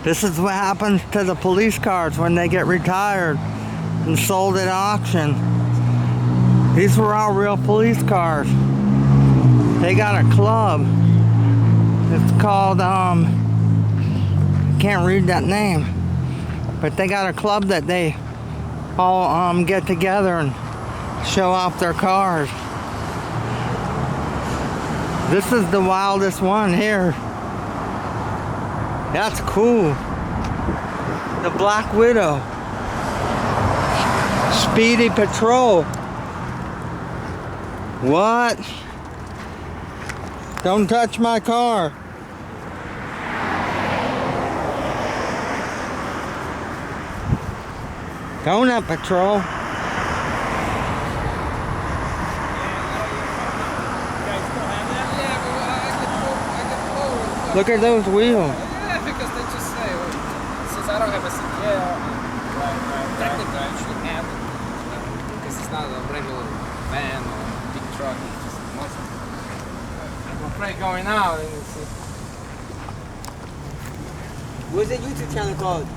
This is what happens to the police cars when they get retired and sold at auction. These were all real police cars. They got a club. It's called, I can't read that name. But they got a club that they all get together and show off their cars. This is the wildest one here. That's cool. The Black Widow. Speedy Patrol. What? Don't touch my car. Donut Patrol. Look at those wheels. Yeah, because they just say, since I don't have a CDL, technically you should have it. Because it's not a regular van or big truck, it's just a muscle. I'm afraid going out and it's... What's the YouTube channel called?